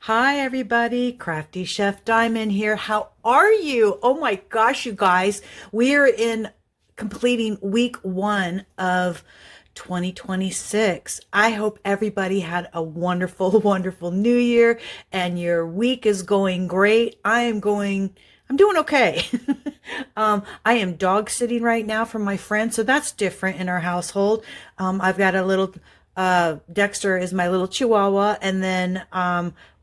Hi, everybody. Crafty Chef Diamond here. How are you? Oh my gosh, you guys. We are in completing week 1 of 2026. I hope everybody had a wonderful, wonderful new year and your week is going great. I'm doing okay. I am dog sitting right now for my friend, so that's different in our household. I've got a little Dexter is my little Chihuahua, and then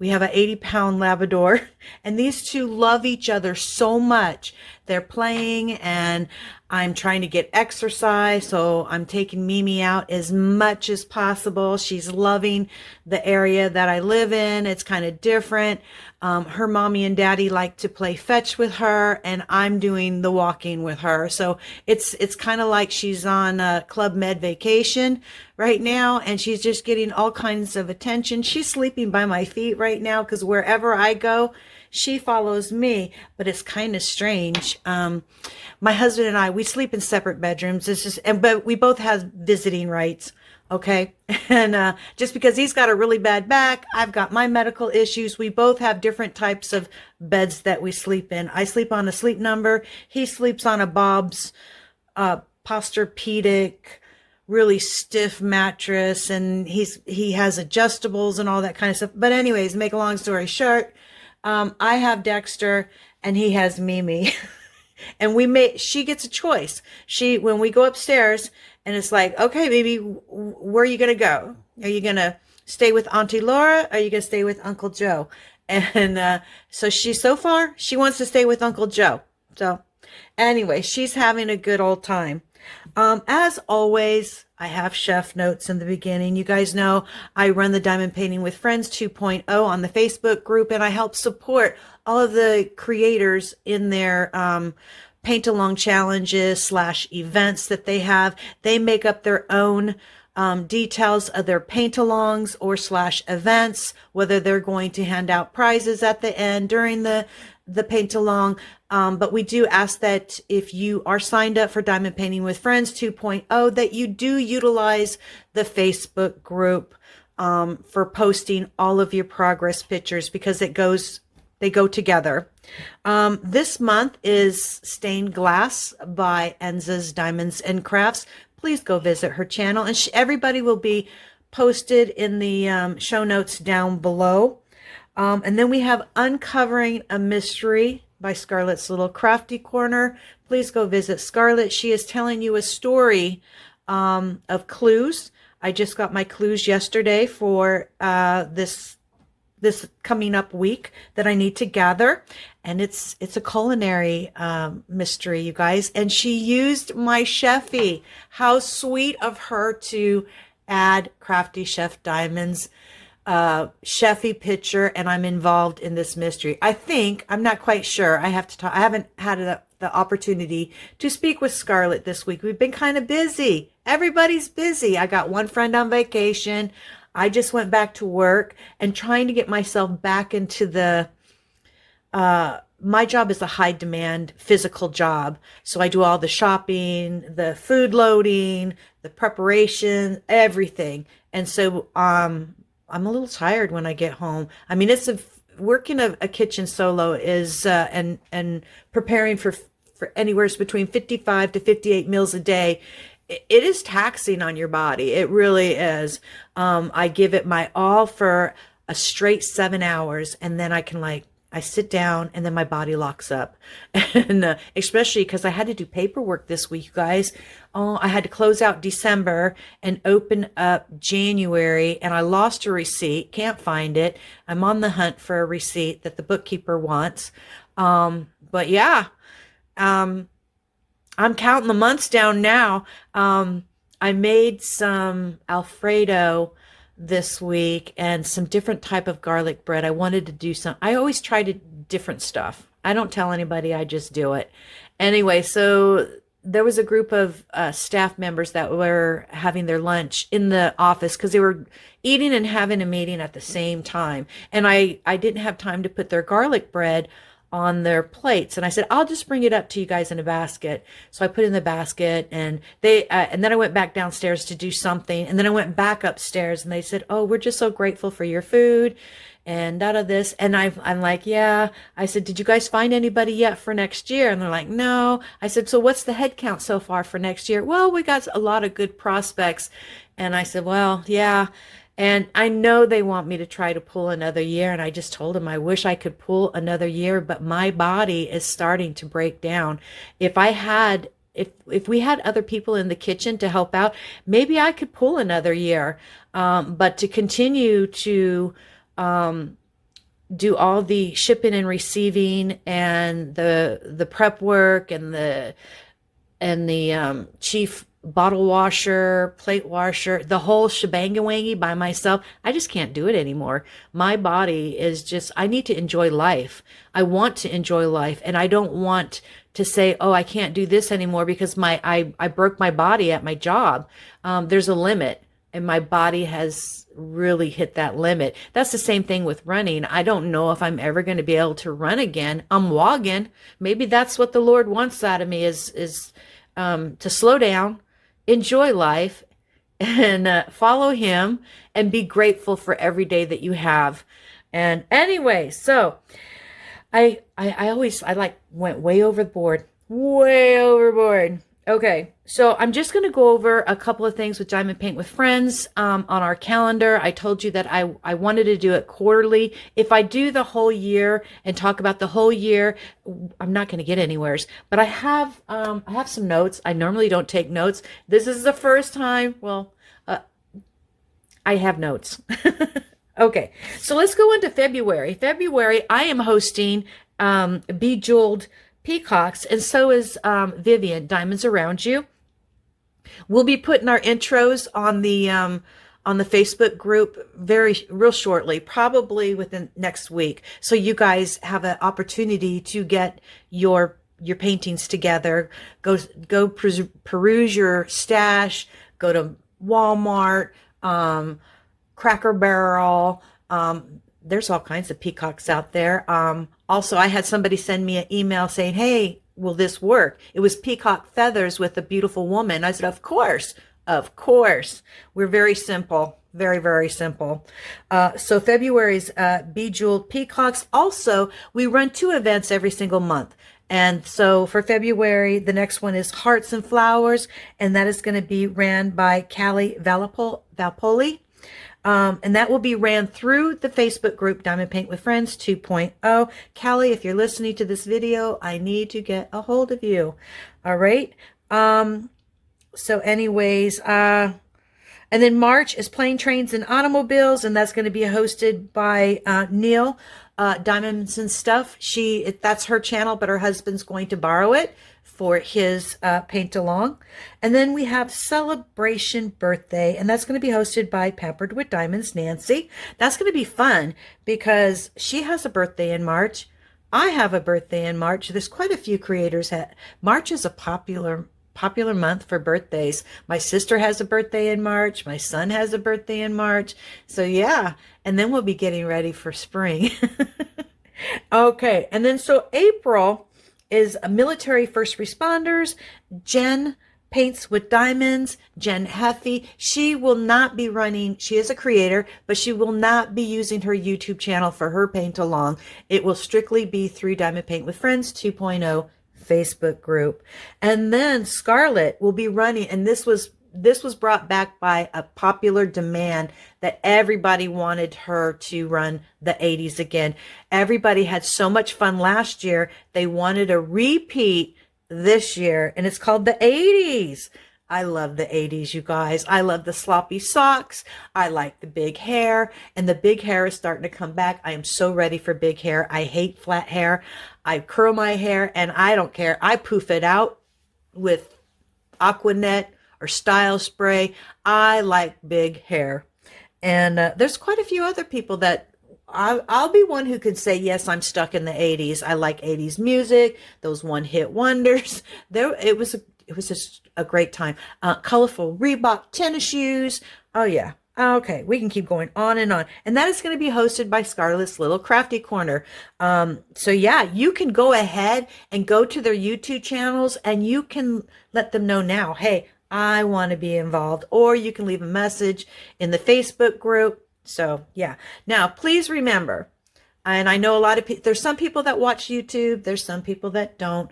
we have an 80-pound Labrador, and these two love each other so much. They're playing, and I'm trying to get exercise, so I'm taking Mimi out as much as possible. She's loving the area that I live in. It's kind of different. Her mommy and daddy like to play fetch with her, and I'm doing the walking with her. So it's kind of like she's on a Club Med vacation right now, and she's just getting all kinds of attention. She's sleeping by my feet right now because wherever I go, she follows me, but it's kind of strange. My husband and I, we sleep in separate bedrooms. But we both have visiting rights. Okay. And, just because he's got a really bad back, I've got my medical issues. We both have different types of beds that we sleep in. I sleep on a Sleep Number. He sleeps on a Bob's, Posturepedic, really stiff mattress, and he has adjustables and all that kind of stuff. But anyways, make a long story short, I have Dexter and he has Mimi. And she gets a choice. When we go upstairs and it's like, okay, baby, where are you going to go? Are you going to stay with Auntie Laura? Or are you going to stay with Uncle Joe? And, so far she wants to stay with Uncle Joe. So anyway, she's having a good old time. As always, I have chef notes in the beginning. You guys know I run the Diamond Painting with Friends 2.0 on the Facebook group, and I help support all of the creators in their paint along challenges / events that they have. They make up their own details of their paint alongs or / events, whether they're going to hand out prizes at the end during the paint along. But we do ask that if you are signed up for Diamond Painting with Friends 2.0, that you do utilize the Facebook group for posting all of your progress pictures, because they go together. This month is Stainedglass by Enza's Diamonds and Crafts. Please go visit her channel, and everybody will be posted in the show notes down below. And then we have Uncovering a Mystery by Scarlet's Little Crafty Corner. Please go visit Scarlet. She is telling you a story of clues. I just got my clues yesterday for this coming up week that I need to gather. And it's a culinary mystery, you guys. And she used my Hepfi. How sweet of her to add Crafty Chef Diamond's Hepfi picture, and I'm involved in this mystery. I'm not quite sure. I have to talk. I haven't had the opportunity to speak with Scarlet this week. We've been kind of busy. Everybody's busy. I got one friend on vacation. I just went back to work and trying to get myself back into my job is a high demand physical job. So I do all the shopping, the food loading, the preparation, everything. And so, I'm a little tired when I get home. I mean, working a kitchen solo is, and preparing for anywhere between 55 to 58 meals a day. It is taxing on your body. It really is. I give it my all for a straight 7 hours, and then I sit down and then my body locks up. And especially because I had to do paperwork this week, you guys. I had to close out December and open up January, and I lost a receipt. Can't find it. I'm on the hunt for a receipt that the bookkeeper wants. But yeah, I'm counting the months down now. I made some Alfredo this week and some different type of garlic bread. I wanted to do I always try different stuff. I don't tell anybody, I just do it. Anyway, so there was a group of staff members that were having their lunch in the office because they were eating and having a meeting at the same time. And I didn't have time to put their garlic bread on their plates. And I said, I'll just bring it up to you guys in a basket. So I put it in the basket, and and then I went back downstairs to do something. And then I went back upstairs, and they said, oh, we're just so grateful for your food. and out of this. And I'm like, yeah. I said, did you guys find anybody yet for next year? And they're like, no. I said, so what's the head count so far for next year? Well, we got a lot of good prospects. And I said, well, yeah. And I know they want me to try to pull another year. And I just told them, I wish I could pull another year, but my body is starting to break down. If we had other people in the kitchen to help out, maybe I could pull another year. But to continue to do all the shipping and receiving and the prep work and the chief bottle washer, plate washer, the whole shebang-a-wangy by myself, I just can't do it anymore. My body is just, I need to enjoy life. I want to enjoy life, and I don't want to say, oh, I can't do this anymore because I broke my body at my job. There's a limit, and my body has really hit that limit. That's the same thing with running. I don't know if I'm ever going to be able to run again. I'm walking. Maybe that's what the Lord wants out of me is to slow down, enjoy life, and follow him, and be grateful for every day that you have. And anyway, so I went way overboard. Okay, so I'm just going to go over a couple of things with Diamond Paint with Friends on our calendar. I told you that I wanted to do it quarterly. If I do the whole year and talk about the whole year, I'm not going to get anywhere. But I have some notes. I normally don't take notes. This is the first time. Well, I have notes. Okay, so let's go into February. February, I am hosting Bejeweled Peacocks, and so is Vivian, Diamonds Around You. We'll be putting our intros on the Facebook group real shortly, probably within next week. So you guys have an opportunity to get your paintings together. Go peruse your stash. Go to Walmart, Cracker Barrel. There's all kinds of peacocks out there. Also, I had somebody send me an email saying, hey, will this work? It was peacock feathers with a beautiful woman. I said, of course. We're very simple. Very, very simple. So February's Bejeweled Peacocks. Also, we run 2 events every single month. And so for February, the next one is Hearts and Flowers, and that is going to be ran by Callie Valpoli. And that will be ran through the Facebook group Diamond Paint with Friends 2.0. Callie, if you're listening to this video, I need to get a hold of you. All right. So anyways, and then March is Plane, Trains, and Automobiles, and that's going to be hosted by Neal, Diamonds and Stuff. That's her channel, but her husband's going to borrow it for his paint along. And then we have Celebration Birthday, and that's going to be hosted by Pampered with Diamonds, Nancy. That's going to be fun because she has a birthday in March. I have a birthday in March. There's quite a few creators. March is a popular month for birthdays. My sister has a birthday in March. My son has a birthday in March. So yeah, and then we'll be getting ready for spring. Okay, and then so April is a Military First Responders. Jen Paints with Diamonds, Jen Hepfi. She will not be running, she is a creator, but she will not be using her YouTube channel for her paint along. It will strictly be through Diamond Paint with Friends 2.0 Facebook group. And then Scarlet will be running, and this was brought back by a popular demand that everybody wanted her to run the 80s again. Everybody had so much fun last year. They wanted a repeat this year, and it's called the 80s. I love the 80s, you guys. I love the sloppy socks. I like the big hair, and the big hair is starting to come back. I am so ready for big hair. I hate flat hair. I curl my hair, and I don't care. I poof it out with Aquanet or Style Spray. I like big hair. And there's quite a few other people that I'll be one who could say, yes, I'm stuck in the 80s. I like 80s music, those one-hit wonders. It was just a great time. Colorful Reebok tennis shoes. Oh, yeah. Okay, we can keep going on. And that is going to be hosted by Scarlet's Little Crafty Corner. So yeah, you can go ahead and go to their YouTube channels, and you can let them know now, hey, I want to be involved. Or you can leave a message in the Facebook group. So yeah. Now, please remember, and I know a lot of people, there's some people that watch YouTube, there's some people that don't,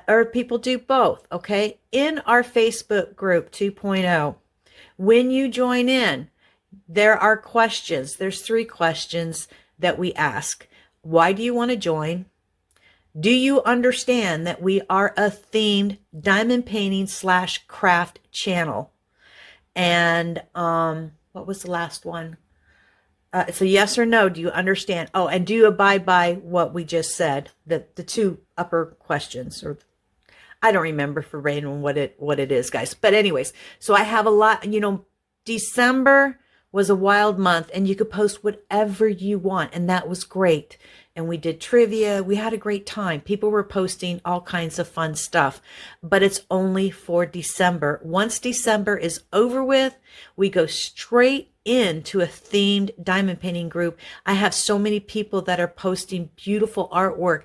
or people do both. Okay. In our Facebook group 2.0, when you join in, there are questions. There's 3 questions that we ask. Why do you want to join? Do you understand that we are a themed diamond painting / craft channel? And what was the last one? So yes or no, do you understand? Oh, and do you abide by what we just said? The 2 upper questions, or I don't remember for Rain what it is, guys. But anyways, so I have a lot, December was a wild month, and you could post whatever you want, and that was great. And we did trivia. We had a great time. People were posting all kinds of fun stuff, but it's only for December. Once December is over with, we go straight into a themed diamond painting group. I have so many people that are posting beautiful artwork,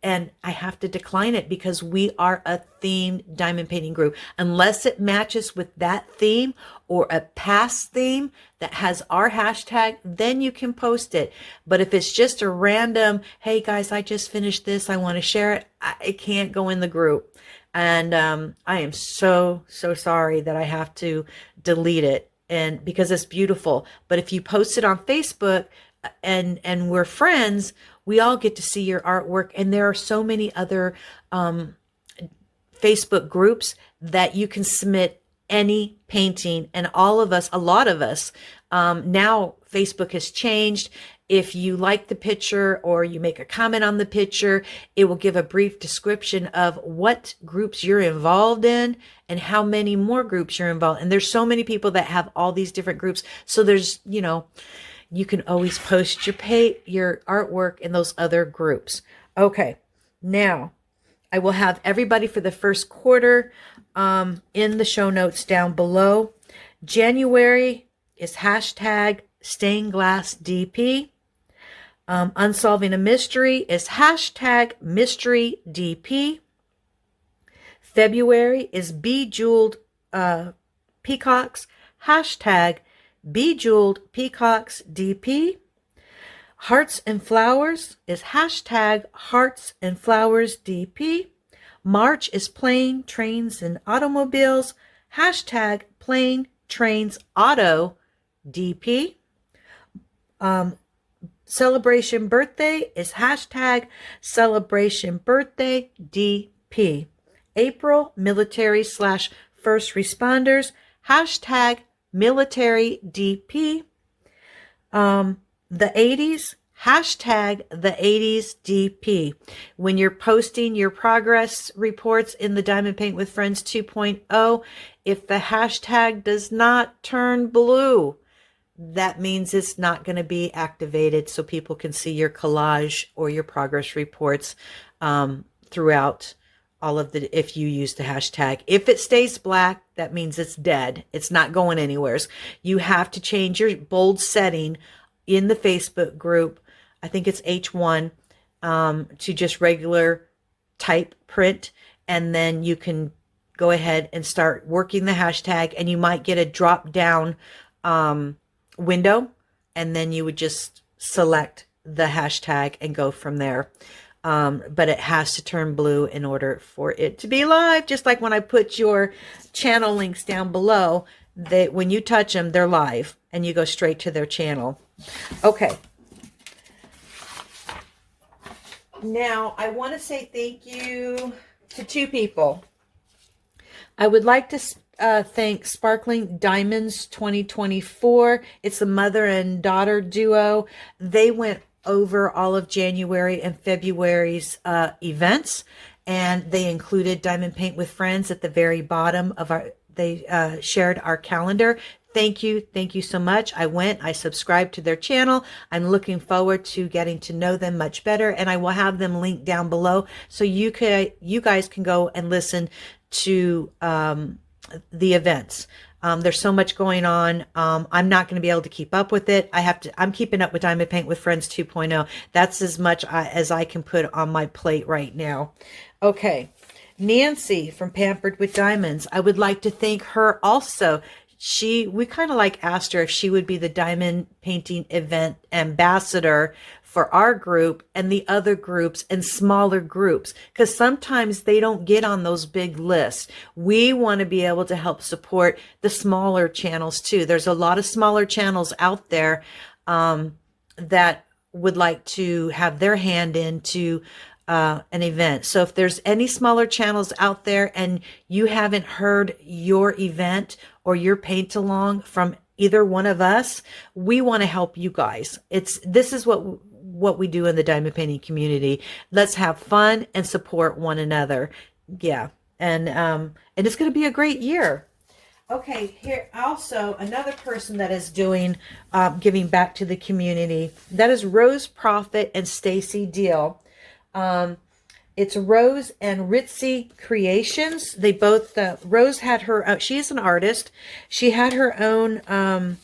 and I have to decline it because we are a themed diamond painting group. Unless it matches with that theme or a past theme that has our hashtag, then you can post it. But if it's just a random, hey guys, I just finished this, I want to share it, it can't go in the group. And I am so sorry that I have to delete it, and because it's beautiful. But if you post it on Facebook and we're friends, we all get to see your artwork. And there are so many other Facebook groups that you can submit any painting. And all of us, a lot of us, now Facebook has changed. If you like the picture or you make a comment on the picture, it will give a brief description of what groups you're involved in and how many more groups you're involved in. And there's so many people that have all these different groups. So there's, you can always post your artwork in those other groups. Okay. Now I will have everybody for the first quarter in the show notes down below. January is hashtag Stainedglass DP. Unsolving a Mystery is hashtag Mystery DP. February is Bejeweled Peacocks, hashtag Bejeweled Peacocks DP. Hearts and Flowers is hashtag Hearts and Flowers DP. March is Plane, Trains, and Automobiles, hashtag Plane, Trains, Auto DP. Celebration Birthday is hashtag Celebration Birthday DP. April, Military / First Responders, hashtag Military DP. The 80s, hashtag the 80s DP. When you're posting your progress reports in the Diamond Paint with Friends 2.0, if the hashtag does not turn blue, that means it's not going to be activated so people can see your collage or your progress reports throughout all of the, if you use the hashtag. If it stays black, that means it's dead. It's not going anywhere. You have to change your bold setting in the Facebook group. I think it's H1 to just regular type print. And then you can go ahead and start working the hashtag, and you might get a drop down window, and then you would just select the hashtag and go from there. But it has to turn blue in order for it to be live. Just like when I put your channel links down below, when you touch them, they're live and you go straight to their channel. Okay. Now I want to say thank you to 2 people. I would like to thank Sparkling Diamonds 2024. It's a mother and daughter duo. They went over all of January and February's events, and they included Diamond Paint with Friends at the very bottom of they shared our calendar. Thank you so much. I subscribed to their channel. I'm looking forward to getting to know them much better, and I will have them linked down below so you guys can go and listen to the events. There's so much going on. I'm not going to be able to keep up with it. I'm keeping up with Diamond Paint with Friends 2.0. That's as much as I can put on my plate right now. Okay. Nancy from Pampered with Diamonds. I would like to thank her also. we kind of like asked her if she would be the diamond painting event ambassador for our group and the other groups and smaller groups, because sometimes they don't get on those big lists. We want to be able to help support the smaller channels too. There's a lot of smaller channels out there that would like to have their hand into an event. So if there's any smaller channels out there and you haven't heard your event or your paint along from either one of us, we want to help you guys. This is what we do in the diamond painting community. Let's have fun and support one another. Yeah. And it's going to be a great year. Okay, here also another person that is doing giving back to the community. That is Rose Profit and Stacy Deal. It's Rose and Ritzy Creations. They both, Rose had her, she is an artist. She had her own,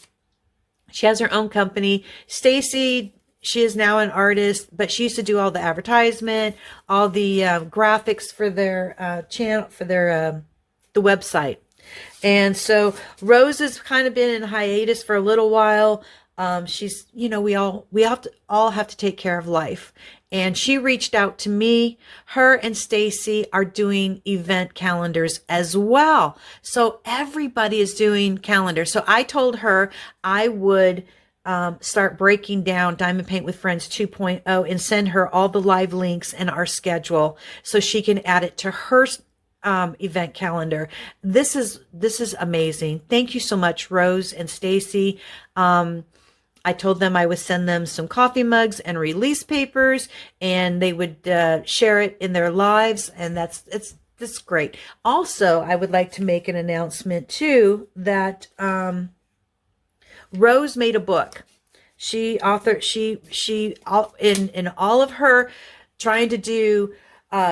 she has her own company. Stacy, she is now an artist, but she used to do all the advertisement, all the graphics for their channel, for their the website. And so Rose has kind of been in hiatus for a little while. She's, you know, we all have to take care of life. And she reached out to me. Her and Stacy are doing event calendars as well. So everybody is doing calendars. So I told her I would start breaking down Diamond Paint with Friends 2.0 and send her all the live links and our schedule so she can add it to her event calendar. This is amazing. Thank you so much, Rose and Stacy. I told them I would send them some coffee mugs and release papers, and they would share it in their lives, and that's great. Also, I would like to make an announcement too that Rose made a book. She in all of her trying to do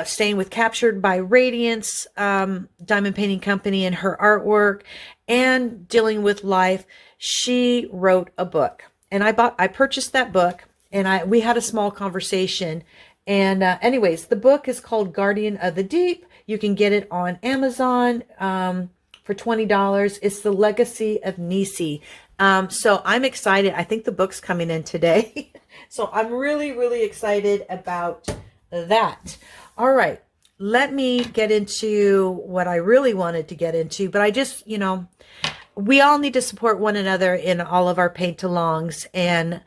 staying with Captured by Radiance diamond painting company and her artwork and dealing with life, she wrote a book. And I purchased that book, and we had a small conversation. And anyways, the book is called Guardian of the Deep. You can get it on Amazon for $20. It's The Legacy of Nisi. So I'm excited. I think the book's coming in today. So I'm really, really excited about that. All right. Let me get into what I really wanted to get into, but I just, you know, we all need to support one another in all of our paint-alongs. And,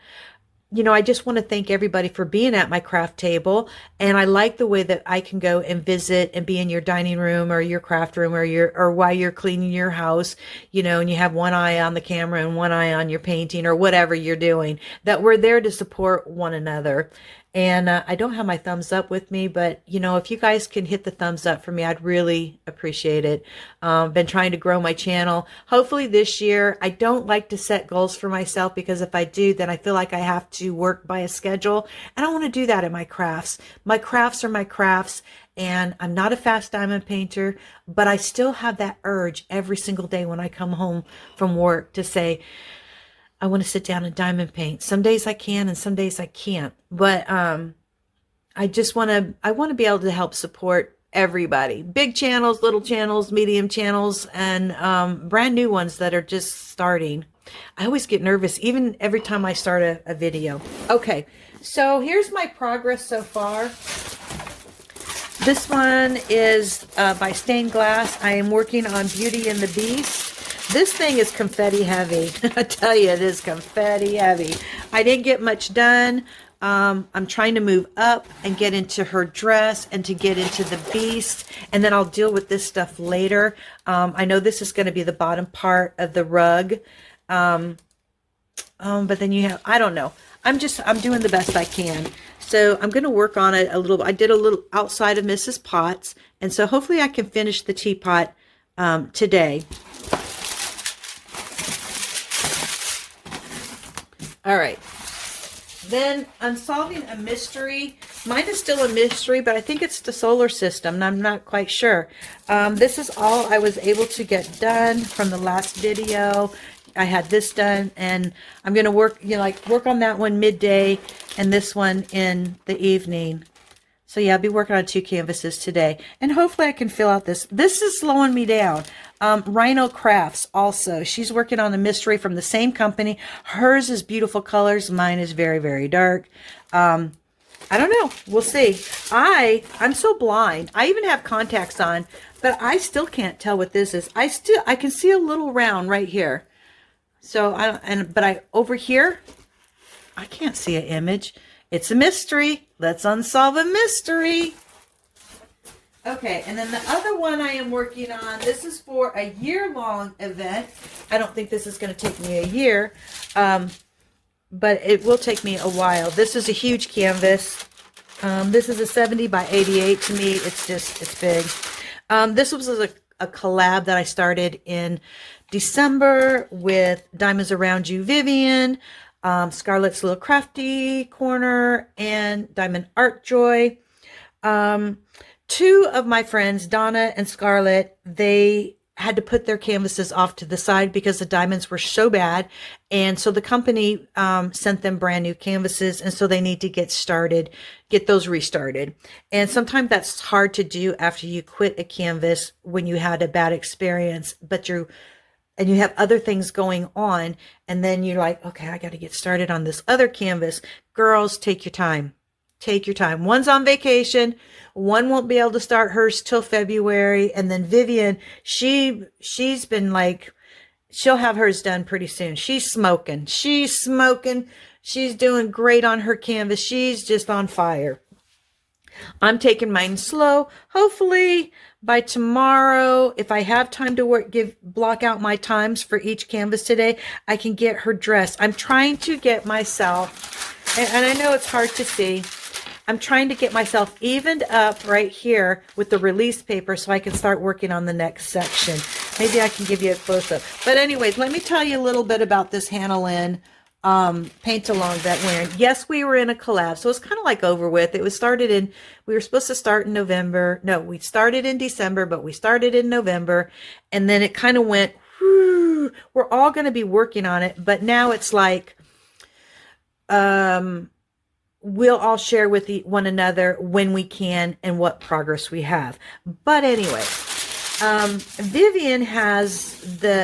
you know, I just want to thank everybody for being at my craft table. And I like the way that I can go and visit and be in your dining room or your craft room or while you're cleaning your house, you know, and you have one eye on the camera and one eye on your painting or whatever you're doing, that we're there to support one another. And I don't have my thumbs up with me, but, you know, if you guys can hit the thumbs up for me, I'd really appreciate it. Been trying to grow my channel. Hopefully this year, I don't like to set goals for myself, because if I do, then I feel like I have to work by a schedule. And I don't want to do that in my crafts. My crafts are my crafts. And I'm not a fast diamond painter, but I still have that urge every single day when I come home from work to say, I want to sit down and diamond paint. Some days I can and some days I can't. But I just want to be able to help support everybody. Big channels, little channels, medium channels, and brand new ones that are just starting. I always get nervous, even every time I start a video. Okay, so here's my progress so far. This one is by Stainedglass. I am working on Beauty and the Beast. This thing is confetti heavy. I tell you, it is confetti heavy. I didn't get much done. I'm trying to move up and get into her dress and to get into the beast. And then I'll deal with this stuff later. I know this is going to be the bottom part of the rug. But then you have, I don't know. I'm doing the best I can. So I'm going to work on it a little. I did a little outside of Mrs. Potts. And so hopefully I can finish the teapot today. All right. Then unsolving a mystery. Mine is still a mystery, but I think it's the solar system, and I'm not quite sure. This is all I was able to get done from the last video. I had this done, and I'm going to work on that one midday and this one in the evening. So yeah, I'll be working on 2 canvases today, and hopefully I can fill out this. This is slowing me down. Rhino Crafts also. She's working on a mystery from the same company. Hers is beautiful colors. Mine is very, very dark. I don't know. We'll see. I'm so blind. I even have contacts on, but I still can't tell what this is. I can see a little round right here. So over here, I can't see an image. It's a mystery. Let's unsolve a mystery. Okay, and then the other one I am working on, this is for a year-long event. I don't think this is going to take me a year, but it will take me a while. This is a huge canvas. This is a 70 by 88. To me, it's big. This was a collab that I started in December with Diamonds Around You, Vivian, Scarlet's Little Crafty Corner, and Diamond Art Joy. Two of my friends, Donna and Scarlet, they had to put their canvases off to the side because the diamonds were so bad. And so the company sent them brand new canvases. And so they need to get those restarted. And sometimes that's hard to do after you quit a canvas when you had a bad experience, and you have other things going on. And then you're like, okay, I got to get started on this other canvas. Girls, take your time. Take your time. One's on vacation. One won't be able to start hers till February. And then Vivian, she's been like, she'll have hers done pretty soon. She's smoking. She's doing great on her canvas. She's just on fire. I'm taking mine slow. Hopefully by tomorrow, if I have time to block out my times for each canvas today, I can get her dressed. I'm trying to get myself, and I know it's hard to see, I'm trying to get myself evened up right here with the release paper so I can start working on the next section. Maybe I can give you a close-up. But anyways, let me tell you a little bit about this Hannah Lynn paint along that wearing. Yes, we were in a collab, so it's kind of like over with. We were supposed to start in November. No, we started in December, but we started in November. And then it kind of went, whoo, we're all going to be working on it. But now it's like, we'll all share with one another when we can and what progress we have. But anyway, Vivian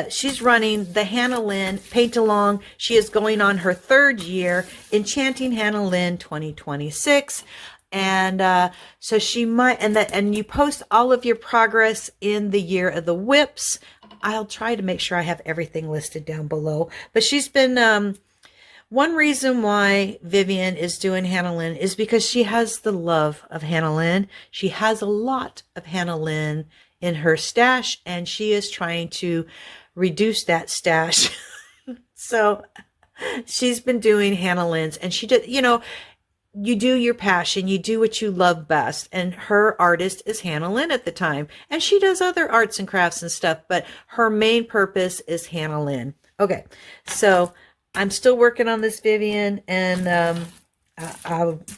she's running the Hannah Lynn Paint Along. She is going on her 3rd year, Enchanting Hannah Lynn 2026. And so she might, and you post all of your progress in the year of the whips. I'll try to make sure I have everything listed down below. But she's been, one reason why Vivian is doing Hannah Lynn is because she has the love of Hannah Lynn. She has a lot of Hannah Lynn in her stash, and she is trying to reduce that stash. So she's been doing Hannah Lynn's, and she did, you do your passion, you do what you love best. And her artist is Hannah Lynn at the time, and she does other arts and crafts and stuff, but her main purpose is Hannah Lynn. Okay, so I'm still working on this Vivian, and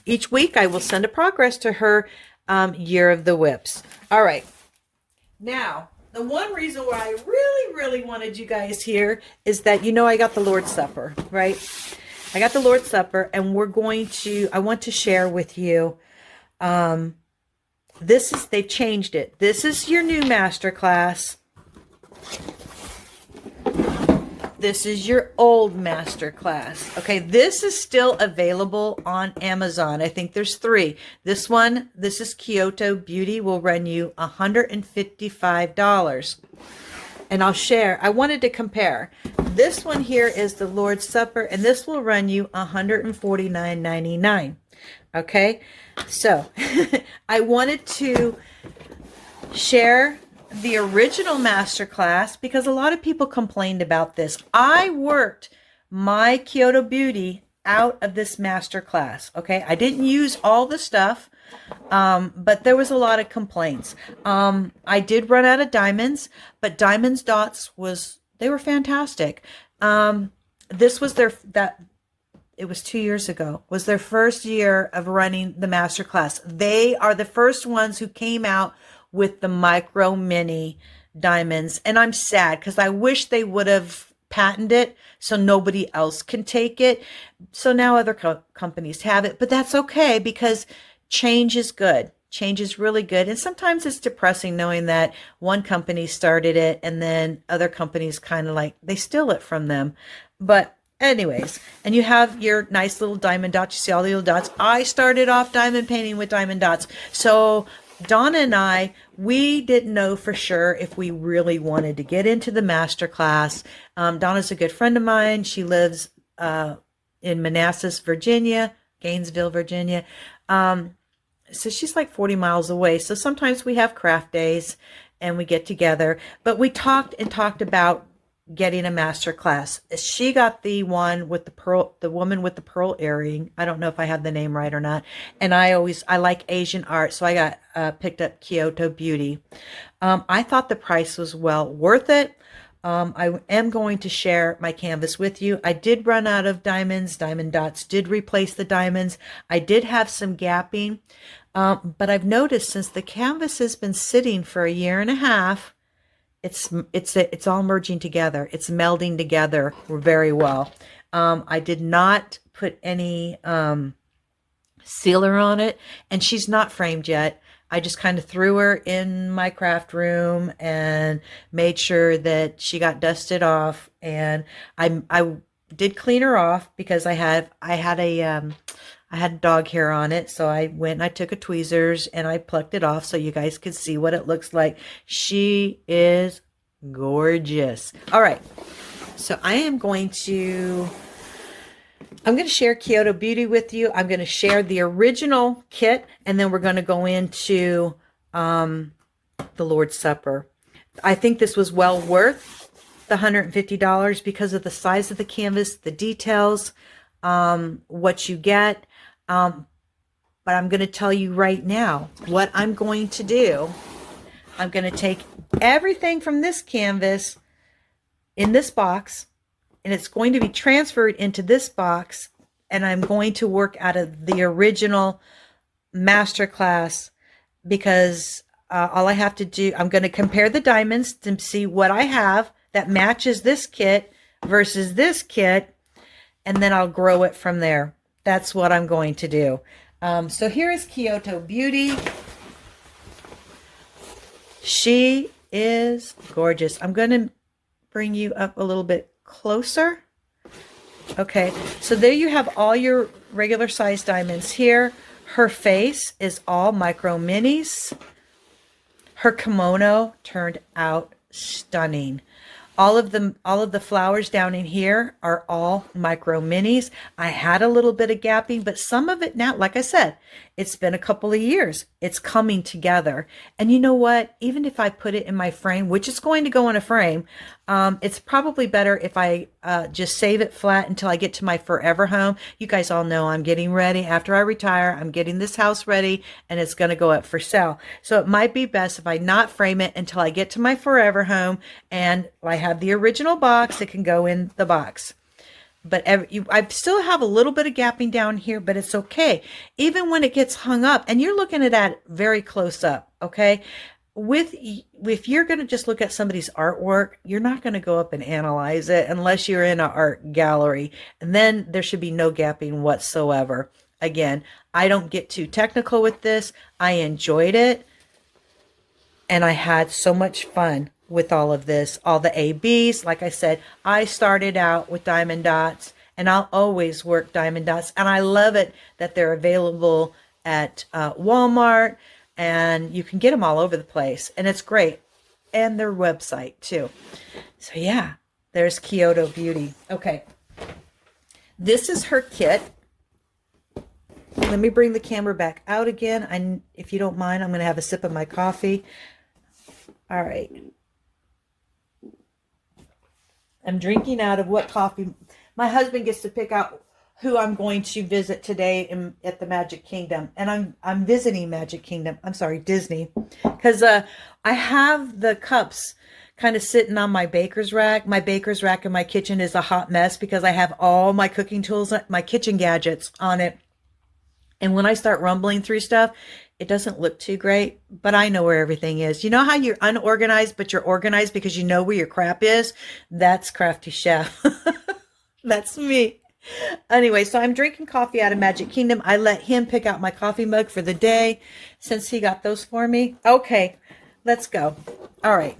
each week I will send a progress to her year of the whips. All right. Now, the one reason why I really, really wanted you guys here is that, I got the Lord's Supper, right? I got the Lord's Supper, and I want to share with you, they've changed it. This is your new Masterclass. This is your old Masterclass. Okay, this is still available on Amazon. I think there's 3. This is Kyoto Beauty, will run you $155. And I'll share. I wanted to compare. This one here is the Lord's Supper, and this will run you $149.99. Okay, so I wanted to share the original Masterclass because a lot of people complained about this. I worked my Kyoto Beauty out of this Masterclass. Okay, I didn't use all the stuff, but there was a lot of complaints. I did run out of diamonds, but Diamonds Dotz they were fantastic. This was it was 2 years ago, was their first year of running the Masterclass. They are the first ones who came out with the micro mini diamonds. And I'm sad because I wish they would have patented it so nobody else can take it. So now other companies have it, but that's okay because change is good. change is really good. And sometimes it's depressing knowing that one company started it and then other companies kind of like, they steal it from them. But anyways, and you have your nice little diamond dots. You see all the little dots. I started off diamond painting with diamond dots. So Donna and I, we didn't know for sure if we really wanted to get into the Masterclass. Donna's a good friend of mine. She lives in Manassas, Virginia, Gainesville, Virginia. So she's like 40 miles away. So sometimes we have craft days and we get together. But we talked about getting a master class. She got the one with the pearl, the woman with the pearl earring. I don't know if I have the name right or not. And I like Asian art. So I got picked up Kyoto Beauty. I thought the price was well worth it. I am going to share my canvas with you. I did run out of diamonds. Diamond Dots did replace the diamonds. I did have some gapping. But I've noticed since the canvas has been sitting for a year and a half, it's all merging together. It's melding together very well. I did not put any sealer on it, and she's not framed yet. I just kind of threw her in my craft room and made sure that she got dusted off. And I did clean her off because I had dog hair on it. So I went and I took a tweezers and I plucked it off so you guys could see what it looks like. She is gorgeous. All right. So I'm going to share Kyoto Beauty with you. I'm going to share the original kit, and then we're going to go into the Lord's Supper. I think this was well worth the $150 because of the size of the canvas, the details, what you get. But I'm going to tell you right now what I'm going to do. I'm going to take everything from this canvas in this box, and it's going to be transferred into this box, and I'm going to work out of the original Masterclass because all I have to do, I'm going to compare the diamonds to see what I have that matches this kit versus this kit, and then I'll grow it from there. That's what I'm going to do. So here is Kyoto Beauty. She is gorgeous. I'm going to bring you up a little bit closer. Okay, so there you have all your regular size diamonds here. Her face is all micro minis. Her kimono turned out stunning. All of the flowers down in here are all micro minis. I had a little bit of gapping, but some of it now, like I said, it's been a couple of years. It's coming together. And you know what? Even if I put it in my frame, which is going to go in a frame, it's probably better if I just save it flat until I get to my forever home. You guys all know I'm getting ready. After I retire, I'm getting this house ready and it's going to go up for sale. So it might be best if I not frame it until I get to my forever home and I have the original box. It can go in the box. But I still have a little bit of gapping down here, but it's okay. Even when it gets hung up, and you're looking at that very close up, okay? If you're going to just look at somebody's artwork, you're not going to go up and analyze it unless you're in an art gallery. And then there should be no gapping whatsoever. Again, I don't get too technical with this. I enjoyed it. And I had so much fun with all of this, all the ABs. Like I said, I started out with diamond dots and I'll always work diamond dots. And I love it that they're available at Walmart and you can get them all over the place and it's great. And their website too. So yeah, there's Kyoto Beauty. Okay. This is her kit. Let me bring the camera back out again. If you don't mind, I'm going to have a sip of my coffee. All right. I'm drinking out of what coffee. My husband gets to pick out who I'm going to visit today at the Magic Kingdom. And I'm visiting Magic Kingdom. I'm sorry, Disney. Because I have the cups kind of sitting on my baker's rack. My baker's rack in my kitchen is a hot mess because I have all my cooking tools, my kitchen gadgets on it. And when I start rumbling through stuff, it doesn't look too great, but I know where everything is. You know how you're unorganized, but you're organized because you know where your crap is? That's Crafty Chef. That's me. Anyway, so I'm drinking coffee out of Magic Kingdom. I let him pick out my coffee mug for the day since he got those for me. Okay, let's go. All right.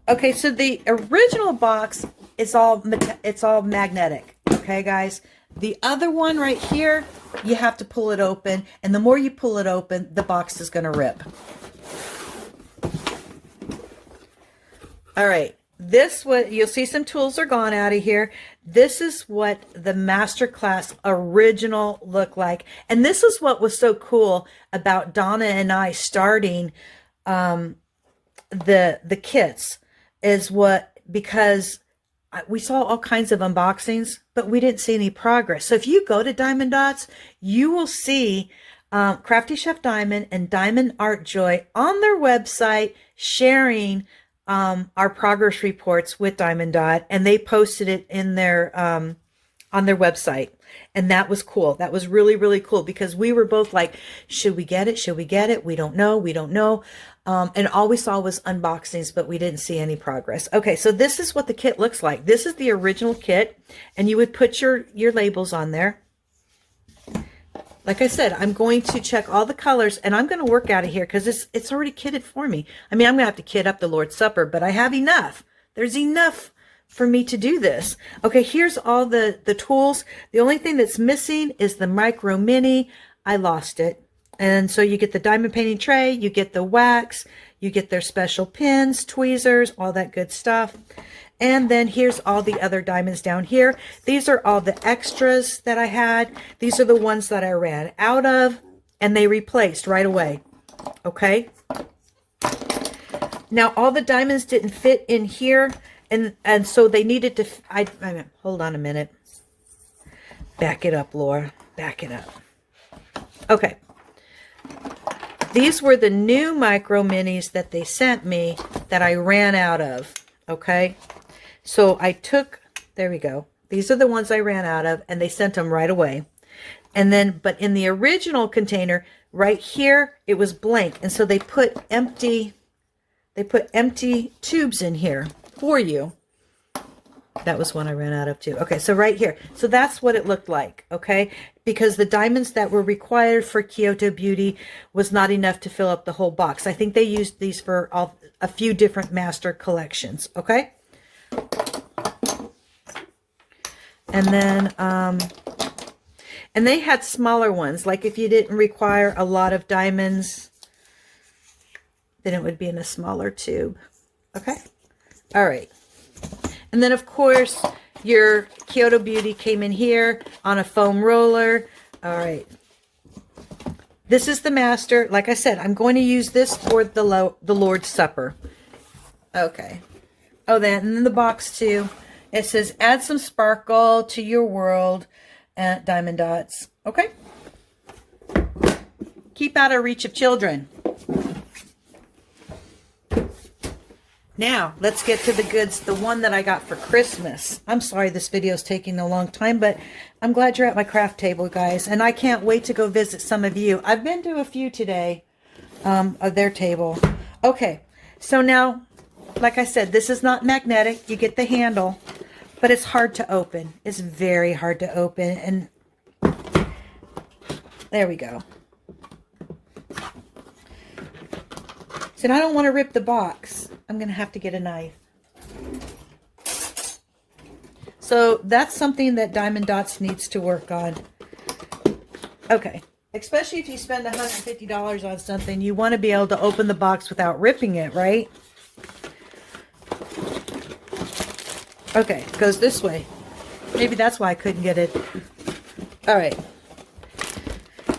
Okay, so the original box is it's all magnetic. Okay, guys. The other one right here, you have to pull it open, and the more you pull it open, the box is going to rip. All right. This, what you'll see, some tools are gone out of here. This is what the Masterclass original looked like. And this is what was so cool about Donna and I starting the kits, is because we saw all kinds of unboxings, but we didn't see any progress. So if you go to Diamond Dotz, you will see Crafty Chef Diamond and Diamond Art Joy on their website sharing our progress reports with Diamond Dot, and they posted it in their on their website. And that was cool. That was really, really cool, because we were both like, should we get it? Should we get it? We don't know. We don't know. And all we saw was unboxings, but we didn't see any progress. Okay, so this is what the kit looks like. This is the original kit, and you would put your labels on there. Like I said, I'm going to check all the colors, and I'm going to work out of here because it's already kitted for me. I mean, I'm going to have to kit up the Lord's Supper, but I have enough. There's enough for me to do this. Okay, here's all the tools. The only thing that's missing is the Micro Mini. I lost it. And so you get the diamond painting tray, you get the wax, you get their special pins, tweezers, all that good stuff. And then here's all the other diamonds down here. These are all the extras that I had. These are the ones that I ran out of, and they replaced right away. Okay. Now all the diamonds didn't fit in here, and so they needed to. Hold on a minute. Back it up, Laura. Back it up. Okay. These were the new Micro Minis that they sent me that I ran out of. Okay. So I took, there we go. These are the ones I ran out of, and they sent them right away. And then, but in the original container, right here, it was blank. And so they put empty tubes in here for you. That was one I ran out of too. Okay, so right here. So that's what it looked like, okay? Because the diamonds that were required for Kyoto Beauty was not enough to fill up the whole box. I think they used these for a few different master collections, okay? And then, and they had smaller ones. Like if you didn't require a lot of diamonds, then it would be in a smaller tube. Okay. All right. And then of course your Kyoto Beauty came in here on a foam roller. All right. This is the master. Like I said, I'm going to use this for the Lord's Supper. Okay. Oh, and then the box too. It says, add some sparkle to your world at Diamond Dotz. Okay. Keep out of reach of children. Now, let's get to the goods. The one that I got for Christmas. I'm sorry this video is taking a long time, but I'm glad you're at my craft table, guys. And I can't wait to go visit some of you. I've been to a few today of their table. Okay. So now, like I said, this is not magnetic. You get the handle. But it's hard to open. It's very hard to open. And there we go. So I don't want to rip the box. I'm going to have to get a knife. So that's something that Diamond Dotz needs to work on. Okay. Especially if you spend $150 on something, you want to be able to open the box without ripping it, right? Okay, it goes this way. Maybe that's why I couldn't get it. All right.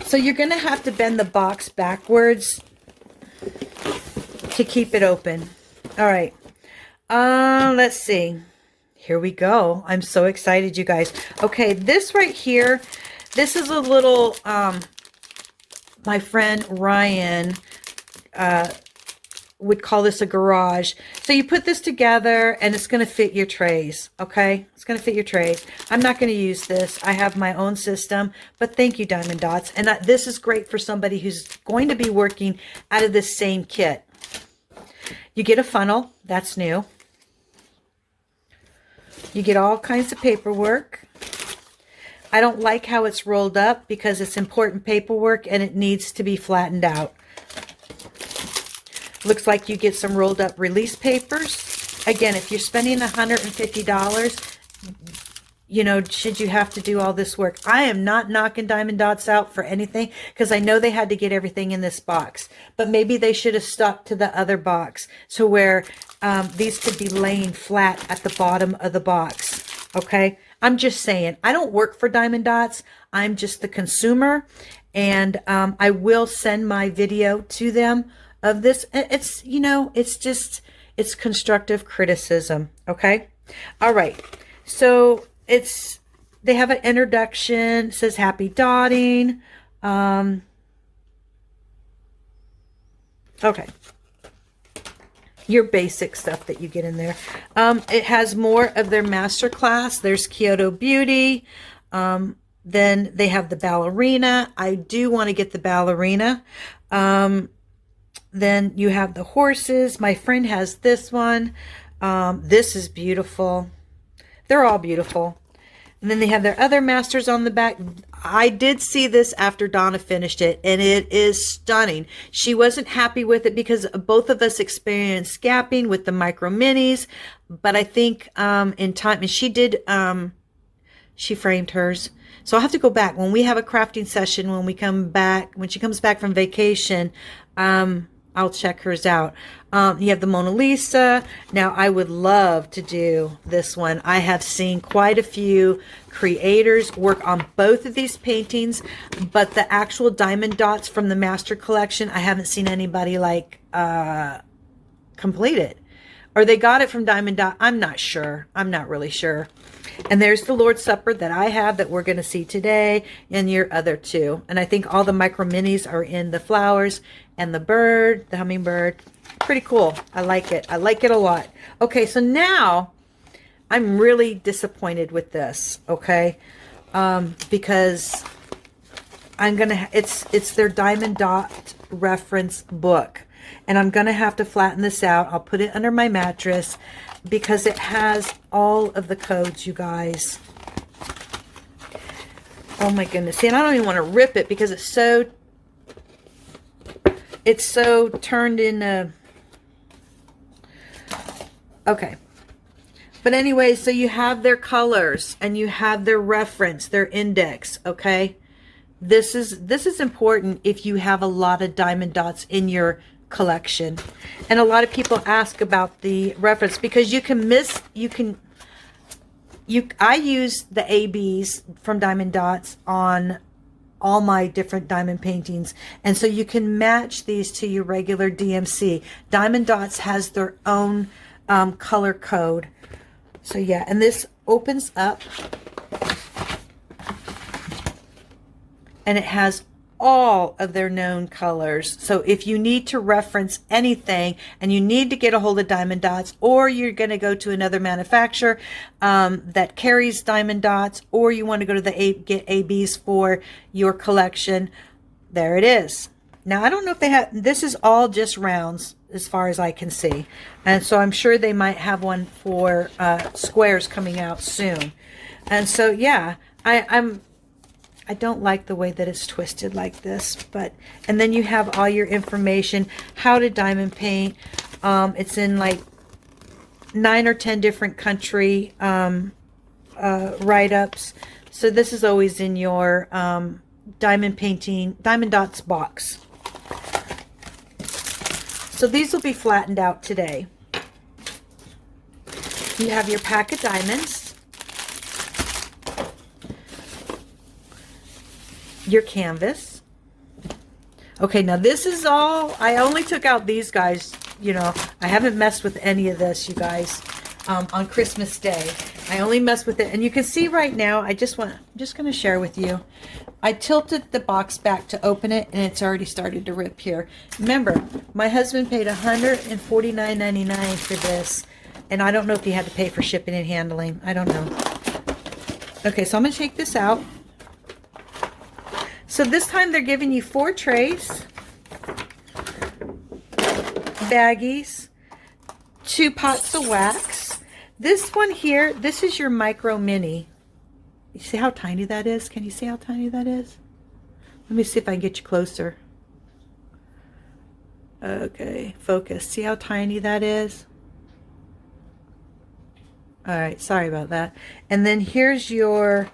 So you're going to have to bend the box backwards to keep it open. All right. Let's see. Here we go. I'm so excited, you guys. Okay, this right here, this is a little, my friend Ryan, would call this a garage. So you put this together and it's going to fit your trays. Okay. It's going to fit your trays. I'm not going to use this. I have my own system, but thank you, Diamond Dotz. And this is great for somebody who's going to be working out of this same kit. You get a funnel. That's new. You get all kinds of paperwork. I don't like how it's rolled up because it's important paperwork and it needs to be flattened out. Looks like you get some rolled up release papers. Again, if you're spending $150, you know, should you have to do all this work? I am not knocking Diamond Dotz out for anything because I know they had to get everything in this box. But maybe they should have stuck to the other box so where these could be laying flat at the bottom of the box. Okay? I'm just saying, I don't work for Diamond Dotz. I'm just the consumer. And I will send my video to them of this. It's, you know, it's just, it's constructive criticism. Okay? All right. So they have an introduction. It says happy dotting. Okay. Your basic stuff that you get in there. It has more of their Masterclass. There's Kyoto Beauty. Then they have the ballerina. I do want to get the ballerina. Then you have the horses. My friend has this one. This is beautiful. They're all beautiful. And then they have their other masters on the back. I did see this after Donna finished it, and it is stunning. She wasn't happy with it because both of us experienced scapping with the micro minis, but I think in time, and she did, she framed hers. So I'll have to go back. When we have a crafting session, when she comes back from vacation, I'll check hers out. You have the Mona Lisa. Now, I would love to do this one. I have seen quite a few creators work on both of these paintings, but the actual Diamond Dotz from the Master Collection, I haven't seen anybody like complete it. Or they got it from Diamond Dotz. I'm not sure. I'm not really sure. And there's the Lord's Supper that I have that we're going to see today, and your other two. And I think all the micro minis are in the flowers and the bird, the hummingbird. Pretty cool. I like it. I like it a lot. Okay, so now I'm really disappointed with this, okay? Because I'm going to, it's their Diamond Dot reference book. And I'm going to have to flatten this out. I'll put it under my mattress because it has all of the codes, you guys. Oh my goodness. See, and I don't even want to rip it because it's so turned into... Okay. But anyway, so you have their colors and you have their reference, their index, okay? This is important if you have a lot of Diamond Dots in your collection. And a lot of people ask about the reference because you can miss, I use the ABs from Diamond Dots on all my different diamond paintings. And so you can match these to your regular DMC. Diamond Dots has their own color code. So yeah, and this opens up and it has all of their known colors. So if you need to reference anything and you need to get a hold of Diamond Dots, or you're going to go to another manufacturer that carries Diamond Dots, or you want to go to the get ABs for your collection, there it is. Now, I don't know if they have, this is all just rounds as far as I can see. And so I'm sure they might have one for squares coming out soon. And so, yeah, I don't like the way that it's twisted like this, but, and then you have all your information, how to diamond paint. It's in like 9 or 10 different country write-ups. So this is always in your diamond dots box. So these will be flattened out today. You have your pack of diamonds. Your canvas. Okay, now this is all, I only took out these guys, you know, I haven't messed with any of this, you guys, on Christmas Day. I only messed with it, and you can see right now, I'm just going to share with you. I tilted the box back to open it, and it's already started to rip here. Remember, my husband paid $149.99 for this, and I don't know if he had to pay for shipping and handling. I don't know. Okay, so I'm going to take this out. So this time they're giving you 4 trays, baggies, 2 pots of wax. this one here, this is your micro mini. You see how tiny that is? Can you see how tiny that is? Let me see if I can get you closer. Okay, focus. See how tiny that is? All right, sorry about that. And then here's your,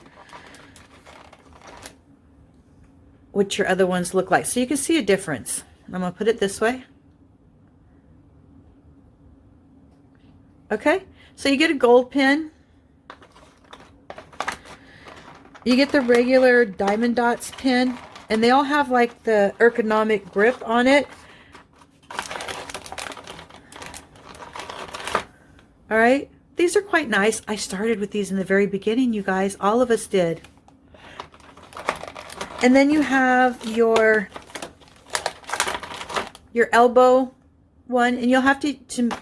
what your other ones look like. So you can see a difference. I'm going to put it this way. Okay, so you get a gold pin. You get the regular Diamond Dots pin, and they all have like the ergonomic grip on it. All right, these are quite nice. I started with these in the very beginning, you guys. All of us did. And then you have your elbow one, and you'll have to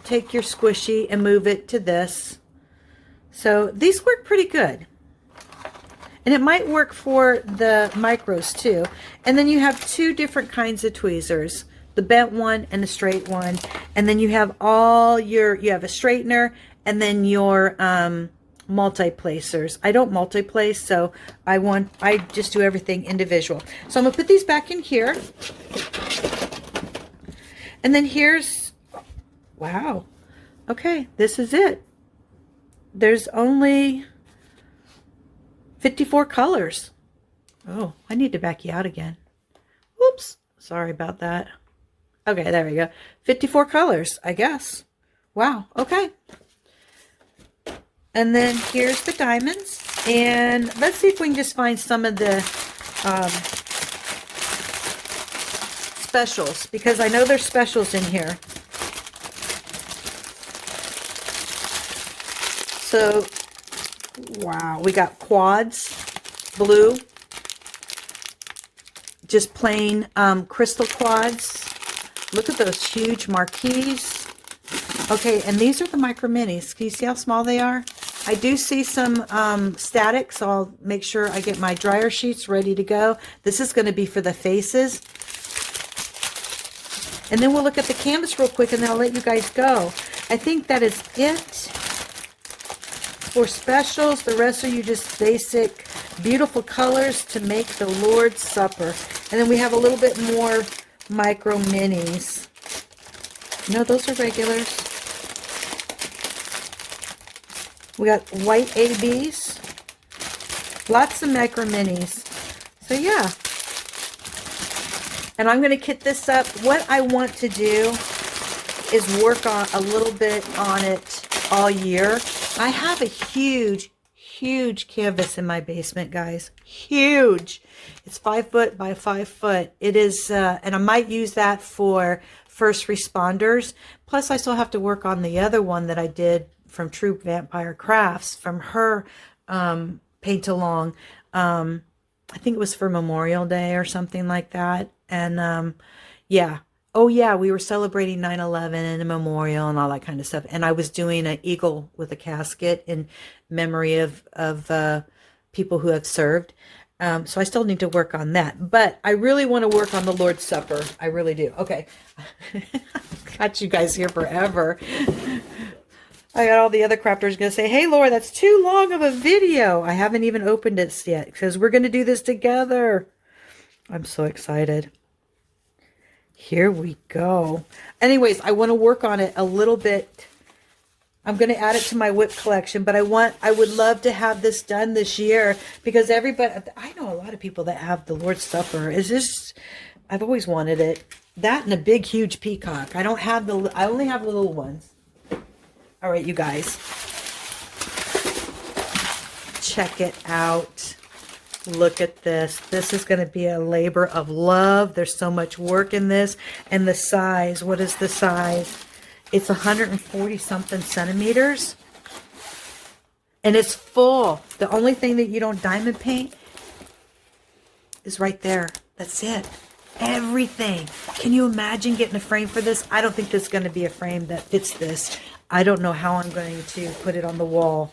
take your squishy and move it to this. So these work pretty good. And it might work for the micros too. And then you have two different kinds of tweezers, the bent one and the straight one. And then you have all your, you have a straightener and then your multi-placers. I don't multi-place, so I just do everything individual. So I'm gonna put these back in here. And then here's, wow. Okay, this is it. There's only 54 colors. Oh, I need to back you out again. Whoops, sorry about that. Okay, there we go. 54 colors, I guess. Wow, okay. And then here's the diamonds. And let's see if we can just find some of the specials, because I know there's specials in here. So, wow, we got quads, blue, just plain crystal quads. Look at those huge marquees. Okay, and these are the micro minis. Can you see how small they are? I do see some static, so I'll make sure I get my dryer sheets ready to go. This is going to be for the faces. And then we'll look at the canvas real quick, and then I'll let you guys go. I think that is it for specials. The rest are you just basic, beautiful colors to make the Lord's Supper. And then we have a little bit more micro minis. No, those are regulars. We got white ABs. Lots of micro minis. So yeah. And I'm going to kit this up. What I want to do is work on a little bit on it all year. I have a huge, huge canvas in my basement, guys. Huge. It's 5 foot by 5 foot. It is, and I might use that for first responders. Plus, I still have to work on the other one that I did from True Vampire Crafts, from her paint along. I think it was for Memorial Day or something like that. And yeah. Oh yeah, we were celebrating 9/11 and a memorial and all that kind of stuff. And I was doing an eagle with a casket in memory of people who have served. So I still need to work on that. But I really want to work on the Lord's Supper. I really do. Okay. Got you guys here forever. I got all the other crafters going to say, hey, Laura, that's too long of a video. I haven't even opened it yet because we're going to do this together. I'm so excited. Here we go. Anyways, I want to work on it a little bit. I'm going to add it to my whip collection, but I would love to have this done this year because everybody, I know a lot of people that have the Lord's Supper. It's just, I've always wanted it. That and a big, huge peacock. I only have the little ones. All right, you guys. Check it out. Look at this. This is going to be a labor of love. There's so much work in this. And the size. What is the size? It's 140 something centimeters. And it's full. The only thing that you don't diamond paint is right there. That's it. Everything. Can you imagine getting a frame for this? I don't think there's going to be a frame that fits this. I don't know how I'm going to put it on the wall.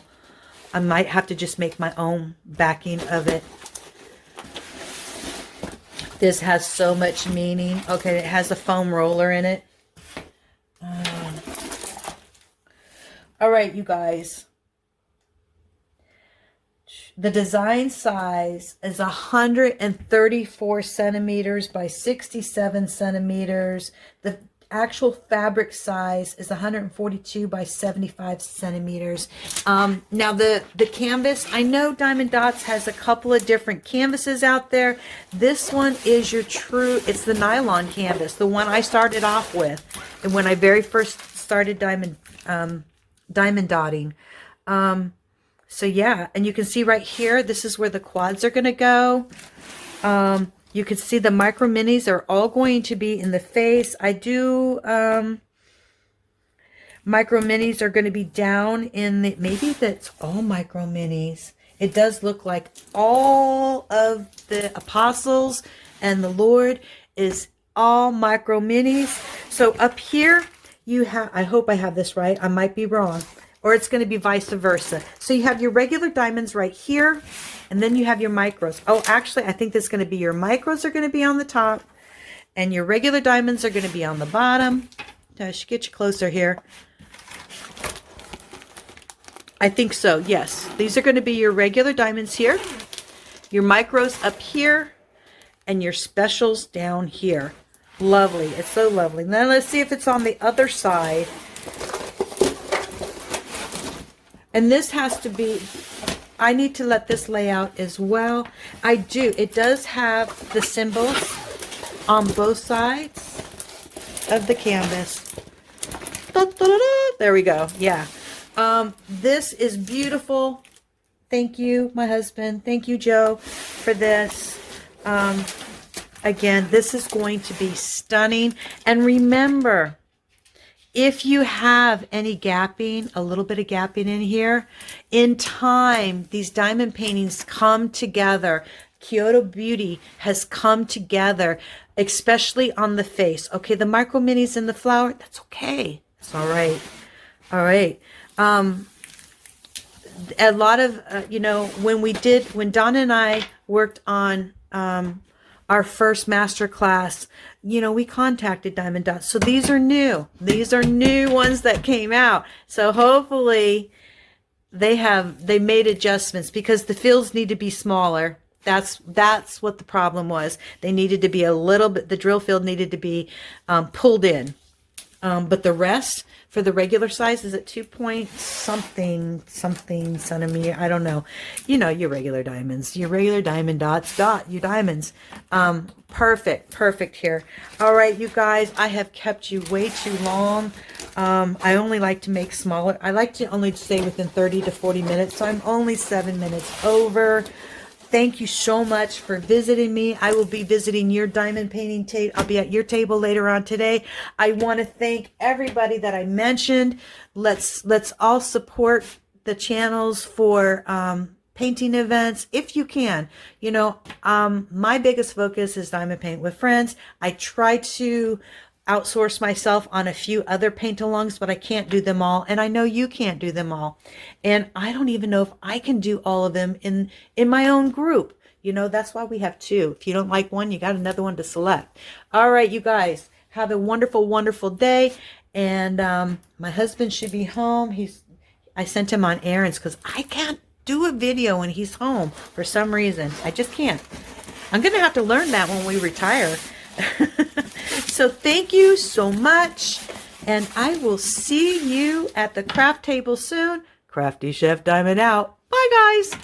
I might have to just make my own backing of it. This has so much meaning. Okay, it has a foam roller in it. All right, you guys. The design size is 134 centimeters by 67 centimeters. The actual fabric size is 142 by 75 centimeters. Now the canvas, I know Diamond Dotz has a couple of different canvases out there. This one is your true, it's the nylon canvas, the one I started off with. And when I very first started diamond dotting. So yeah, and you can see right here, this is where the quads are going to go. You can see the micro minis are all going to be in the face. I do, micro minis are going to be down in the, maybe that's all micro minis. It does look like all of the apostles and the Lord is all micro minis. So up here you have, I hope I have this right. I might be wrong. Or it's going to be vice versa. So you have your regular diamonds right here, and then you have your micros. Oh, actually, I think this is going to be your micros are going to be on the top, and your regular diamonds are going to be on the bottom. I should get you closer here. I think so, yes. These are going to be your regular diamonds here, your micros up here, and your specials down here. Lovely. It's so lovely. Now let's see if it's on the other side. And this has to be, I need to let this lay out as well. I do. It does have the symbols on both sides of the canvas. Da, da, da, da. There we go. Yeah. This is beautiful. Thank you, my husband. Thank you, Joe, for this. Again, this is going to be stunning. And remember, if you have any gapping, a little bit of gapping in here, in time, these diamond paintings come together. Kyoto Beauty has come together, especially on the face. Okay, the micro minis in the flower, that's okay. It's all right. All right. A lot of, you know, when Donna and I worked on our first masterclass, you know, we contacted Diamond Dotz. So these are new. These are new ones that came out. So hopefully they made adjustments because the fields need to be smaller. That's what the problem was. They needed to be a little bit, the drill field needed to be pulled in. But the rest for the regular size is at 2 point something centimeter. I don't know. You know, your regular diamonds, your regular Diamond Dotz, your diamonds. Perfect here. All right, you guys, I have kept you way too long. I only like to make smaller. I like to only stay within 30 to 40 minutes. So I'm only 7 minutes over. Thank you so much for visiting me. I will be visiting your diamond painting table. I'll be at your table later on today. I want to thank everybody that I mentioned. Let's all support the channels for painting events if you can. You know, my biggest focus is Diamond Paint with Friends. I try to outsource myself on a few other paint-alongs, but I can't do them all, and I know you can't do them all, and I don't even know if I can do all of them in my own group. You know, that's why we have two. If you don't like one, you got another one to select. All right, you guys, have a wonderful day, and my husband should be home. I sent him on errands because I can't do a video when he's home for some reason. I just can't. I'm gonna have to learn that when we retire. So thank you so much, and I will see you at the craft table soon. Crafty Chef Diamond out. Bye, guys.